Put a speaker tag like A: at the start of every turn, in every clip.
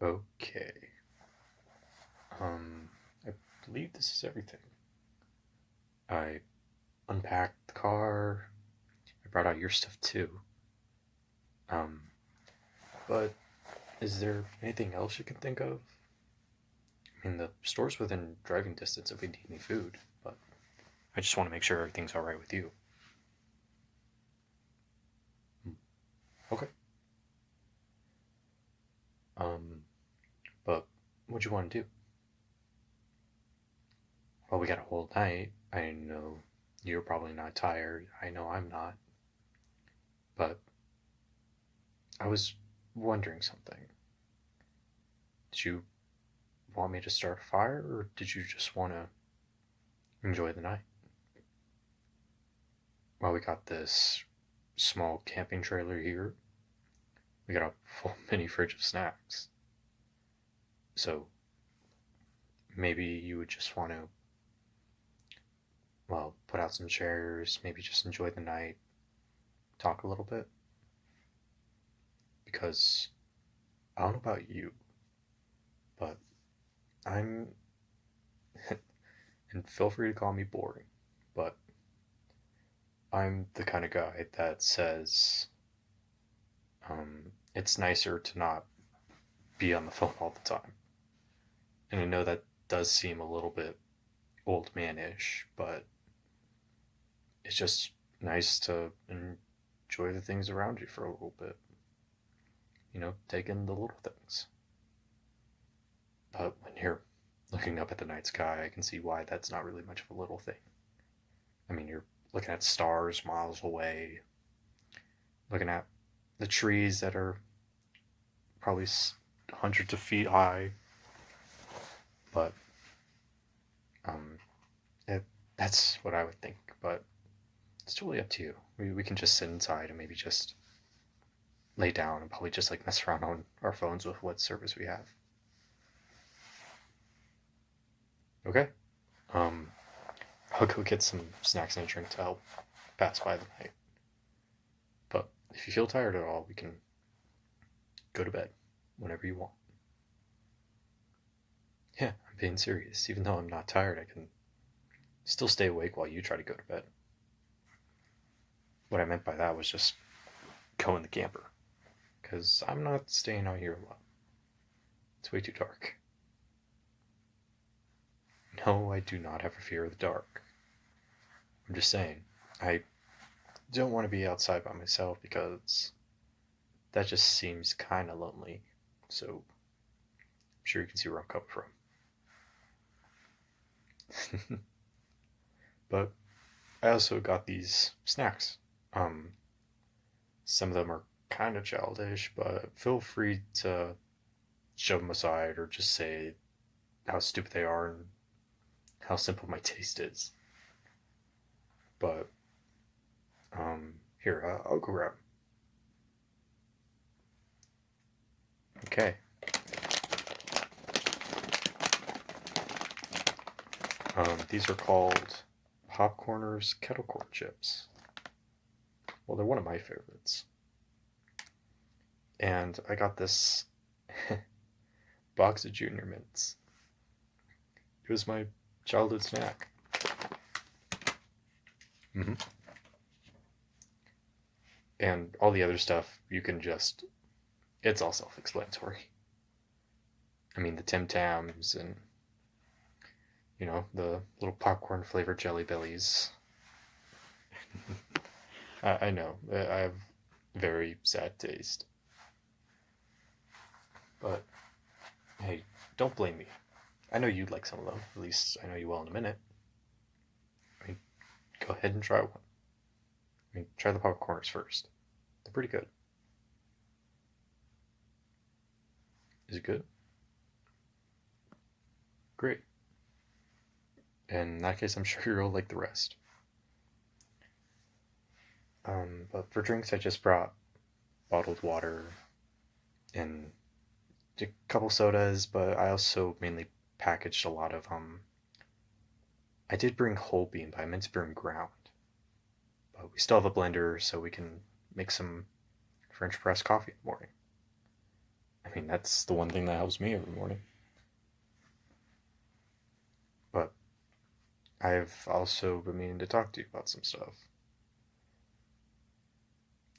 A: Okay. Um, I believe this is everything. I unpacked the car. I brought out your stuff too. Um, but is there anything else you can think of? I mean, the store's within driving distance if we need any food, but I just want to make sure everything's all right with you. Hmm. Okay. Um, but what do you want to do? Well, we got a whole night. I know you're probably not tired. I know I'm not. But I was wondering something. Did you want me to start a fire, or did you just want to enjoy the night? Well, we got this small camping trailer here. We got a full mini fridge of snacks. So maybe you would just want to, well, put out some chairs, maybe just enjoy the night, talk a little bit. Because I don't know about you, but I'm, and feel free to call me boring, but I'm the kind of guy that says it's nicer to not be on the phone all the time. And I know that does seem a little bit old man-ish, but it's just nice to enjoy the things around you for a little bit. Take in the little things. But when you're looking up at the night sky, I can see why that's not really much of a little thing. I mean, you're looking at stars miles away, looking at the trees that are probably hundreds of feet high, but um, it, that's what I would think. But it's totally up to you. We can just sit inside and maybe just lay down and probably just like mess around on our phones with what service we have. Okay. Um, I'll go get some snacks and a drink to help pass by the night. But if you feel tired at all, we can go to bed whenever you want. Yeah, I'm being serious. Even though I'm not tired, I can still stay awake while you try to go to bed. What I meant by that was just go in the camper. Because I'm not staying out here alone. It's way too dark. No, I do not have a fear of the dark. I'm just saying, I don't want to be outside by myself because that just seems kind of lonely. So I'm sure you can see where I'm coming from. But I also got these snacks. Um, some of them are kind of childish, but feel free to shove them aside or just say how stupid they are and how simple my taste is. But here, I'll go grab 'em. Okay. These are called Popcorners Kettle Corn Chips. Well, they're one of my favorites. And I got this box of Junior Mints. It was my childhood snack. Hmm. And all the other stuff, you can just, it's all self explanatory. I mean, the Tim Tams and, the little popcorn flavored Jelly Bellies. I know, I have very sad taste. But hey, don't blame me. I know you'd like some of them. At least I know you will in a minute. I mean, go ahead and try one. I mean, try the popcorners first. They're pretty good. Is it good? Great. In that case, I'm sure you'll like the rest. But for drinks, I just brought bottled water and a couple sodas, but I also mainly packaged a lot of. I did bring whole bean, but I meant to bring ground. But we still have a blender, so we can make some French press coffee in the morning. I mean, that's the one thing that helps me every morning. But I've also been meaning to talk to you about some stuff.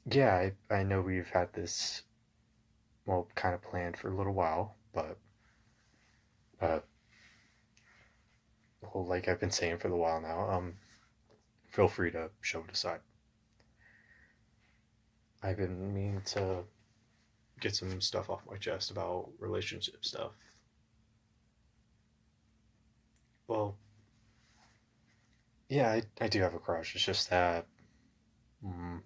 A: Yeah, I know we've had this, well, kind of planned for a little while, but, uh, well, like I've been saying for a while now, feel free to show it aside. I've been meaning to get some stuff off my chest about relationship stuff. Well, yeah, I do have a crush. It's just that mm,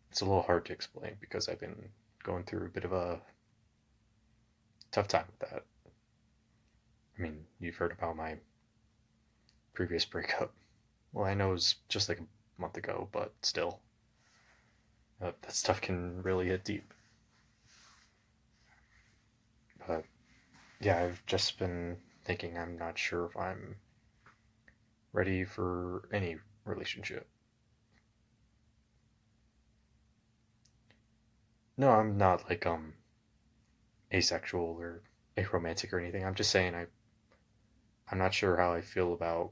A: it's a little hard to explain because I've been going through a bit of a tough time with that. I mean, you've heard about my previous breakup. Well, I know it was just like a month ago, but still, that stuff can really hit deep. But yeah, I've just been thinking I'm not sure if I'm ready for any relationship. No, I'm not like asexual or aromantic or anything. I'm just saying I'm not sure how I feel about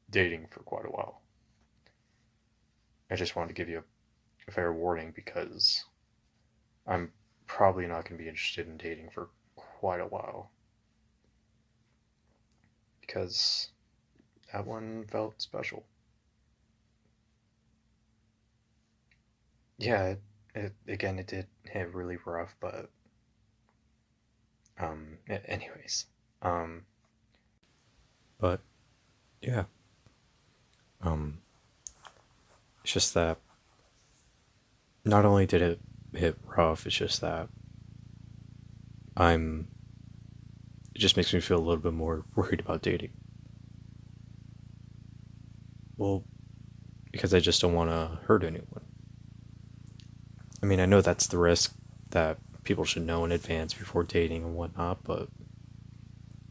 A: dating for quite a while. I just wanted to give you a fair warning because I'm probably not going to be interested in dating for quite a while because that one felt special. Yeah, it again it did hit really rough, but anyways, um, but yeah, um, it's just that not only did it hit rough, it's just that I'm. It just makes me feel a little bit more worried about dating. Well, because I just don't want to hurt anyone. I mean, I know that's the risk that people should know in advance before dating and whatnot, but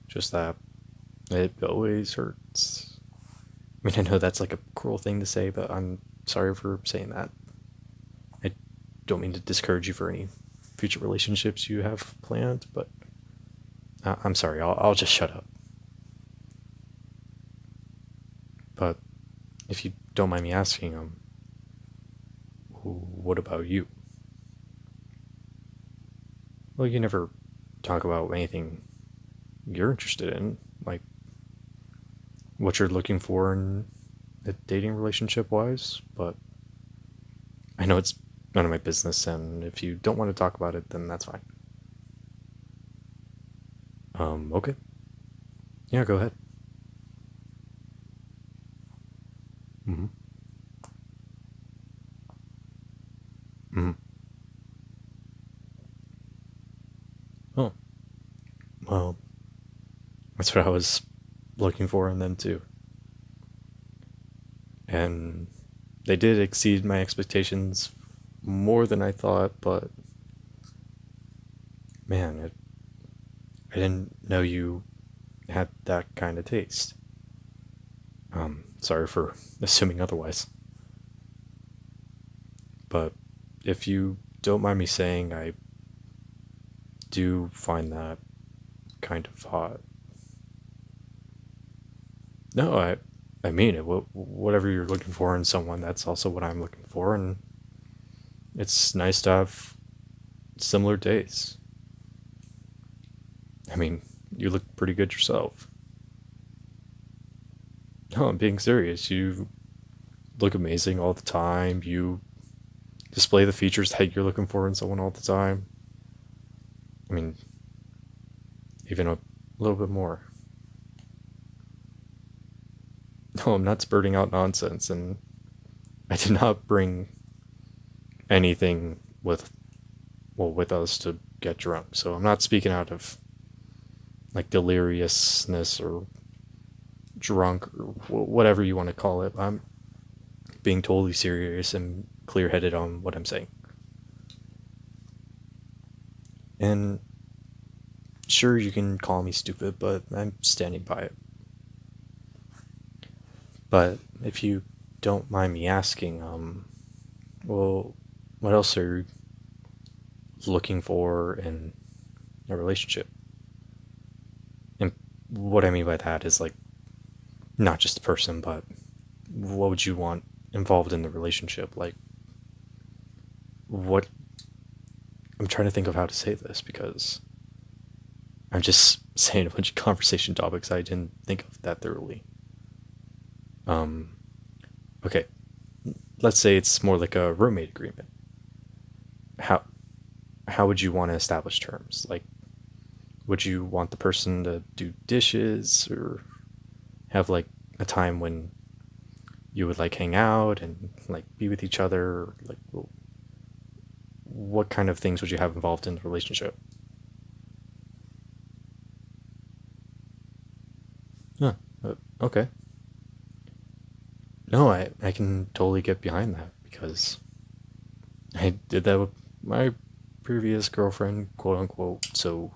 A: just that it always hurts. I mean, I know that's like a cruel thing to say, but I'm sorry for saying that. I don't mean to discourage you for any future relationships you have planned, but I'm sorry. I'll just shut up. But if you don't mind me asking, what about you? Well, you never talk about anything you're interested in, like what you're looking for in a dating relationship wise, but I know it's none of my business, and if you don't want to talk about it, then that's fine. Okay. Yeah, go ahead. Mm-hmm. Mm-hmm. Oh, well, that's what I was looking for in them too. And they did exceed my expectations more than I thought, but man, I didn't know you had that kind of taste. Sorry for assuming otherwise. But if you don't mind me saying, I do find that kind of hot. No, I mean it. Whatever you're looking for in someone, that's also what I'm looking for, and it's nice to have similar tastes. I mean, you look pretty good yourself. No, I'm being serious. You look amazing all the time. You display the features that you're looking for in someone all the time. I mean, even a little bit more. No, I'm not spurting out nonsense, and I did not bring anything with us to get drunk. So I'm not speaking out of like deliriousness or drunk or whatever you want to call it. I'm being totally serious and clear headed on what I'm saying. And sure, you can call me stupid, but I'm standing by it. But if you don't mind me asking, well, what else looking for in a relationship. And what I mean by that is like not just the person, but what would you want involved in the relationship? Like, what I'm trying to think of how to say this because I'm just saying a bunch of conversation topics I didn't think of that thoroughly. Um, okay, let's say it's more like a roommate agreement. How how would you want to establish terms? Like, would you want the person to do dishes or have like a time when you would like hang out and like be with each other? Like, what kind of things would you have involved in the relationship? Huh. Okay. No, I can totally get behind that because I did that with my previous girlfriend, quote unquote. So,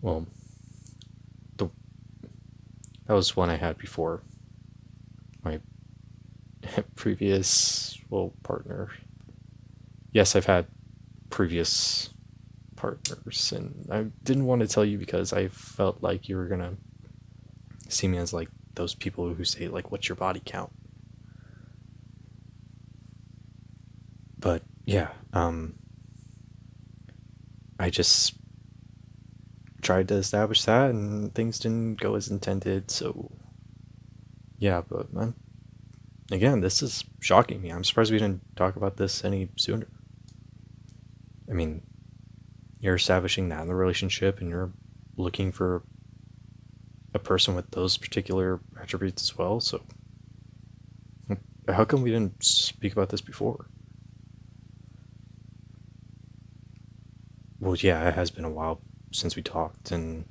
A: well, the that was one I had before my previous partner. Yes, I've had previous partners, and I didn't want to tell you because I felt like you were gonna see me as like those people who say like, "What's your body count?" But yeah, I just tried to establish that, and things didn't go as intended. So yeah, but again, this is shocking me. I'm surprised we didn't talk about this any sooner. I mean, you're establishing that in the relationship, and you're looking for a person with those particular attributes as well. So how come we didn't speak about this before? Well, yeah, it has been a while since we talked, um,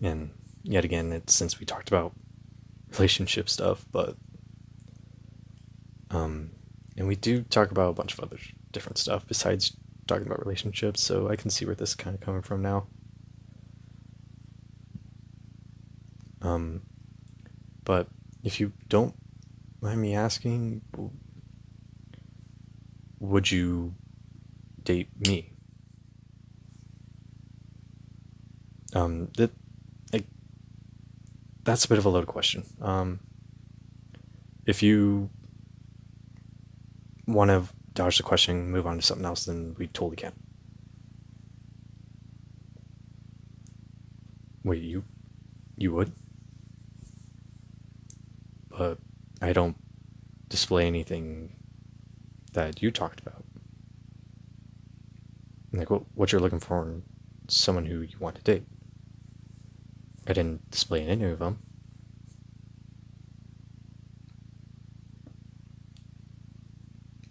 A: and yet again, it's since we talked about relationship stuff, but um, and we do talk about a bunch of other different stuff besides talking about relationships. So I can see where this is kind of coming from now. Um, but if you don't mind me asking, would you date me? That like that's a bit of a loaded question. If you want to dodge the question, and move on to something else, then we totally can. Wait, you would, but I don't display anything that you talked about. Like what you're looking for in someone who you want to date. I didn't display any of them.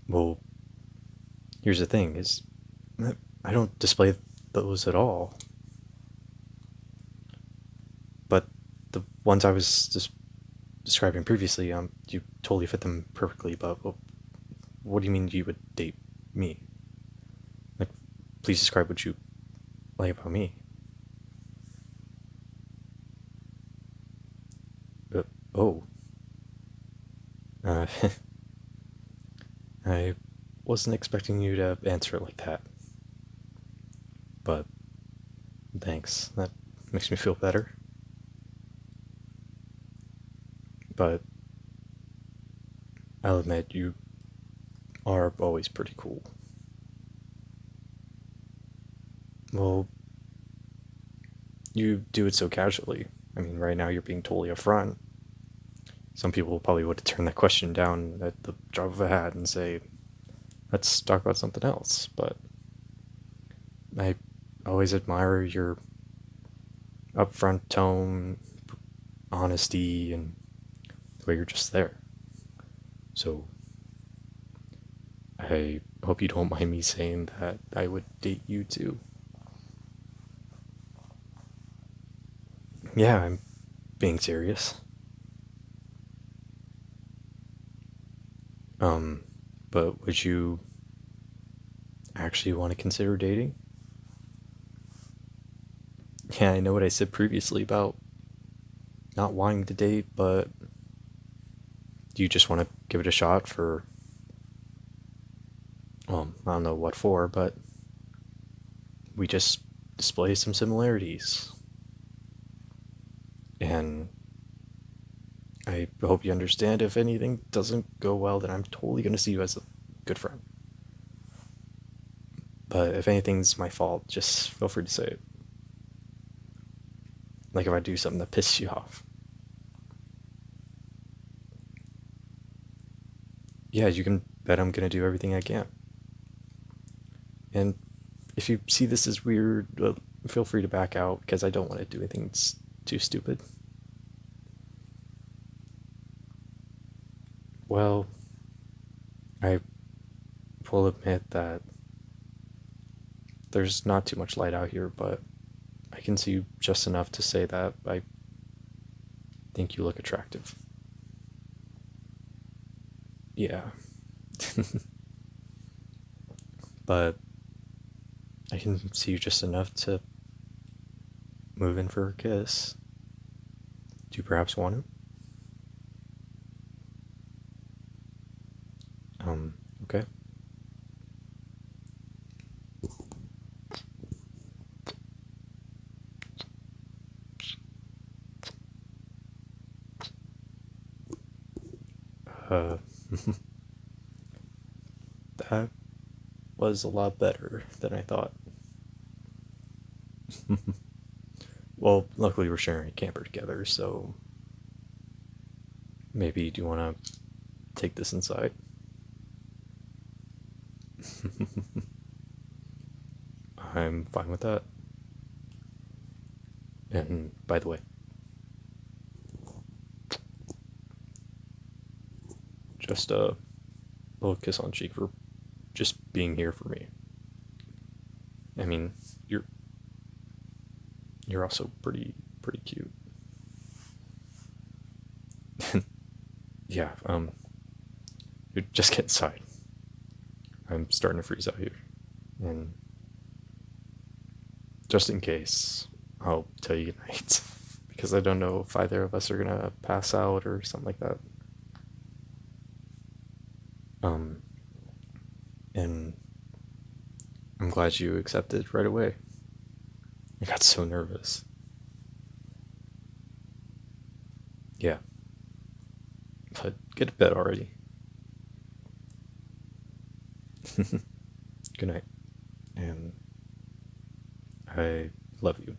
A: Well, here's the thing: is I don't display those at all. But the ones I was just describing previously, you totally fit them perfectly. But what do you mean you would date me? Like, please describe what you like about me. Uh, oh, uh, I wasn't expecting you to answer it like that. But thanks. That makes me feel better. But I'll admit you are always pretty cool. Well, you do it so casually. I mean, right now you're being totally upfront. Some people probably would have turned that question down at the drop of a hat and say, let's talk about something else. But I always admire your upfront tone, honesty, and the way you're just there. So I hope you don't mind me saying that I would date you too. Yeah, I'm being serious. Um, but would you actually want to consider dating? Yeah, I know what I said previously about not wanting to date, but do you just want to give it a shot for Well, I don't know what for, but we just display some similarities. And I hope you understand if anything doesn't go well, then I'm totally going to see you as a good friend. But if anything's my fault, just feel free to say it. Like if I do something that pisses you off. Yeah, you can bet I'm going to do everything I can. And if you see this as weird, feel free to back out because I don't want to do anything too stupid. Well, I will admit that there's not too much light out here, but I can see just enough to say that I think you look attractive. Yeah. But I can see you just enough to move in for a kiss. Do you perhaps want to? Okay. Uh, that was a lot better than I thought. Well, luckily we're sharing a camper together, so maybe do you want to take this inside? I'm fine with that. And by the way, just a little kiss on cheek for just being here for me. I mean, you're you're also pretty cute. Yeah, just get inside. I'm starting to freeze out here. And just in case, I'll tell you goodnight. Because I don't know if either of us are gonna pass out or something like that. Um, and I'm glad you accepted right away. I got so nervous. Yeah, but get to bed already. Good night. And I love you.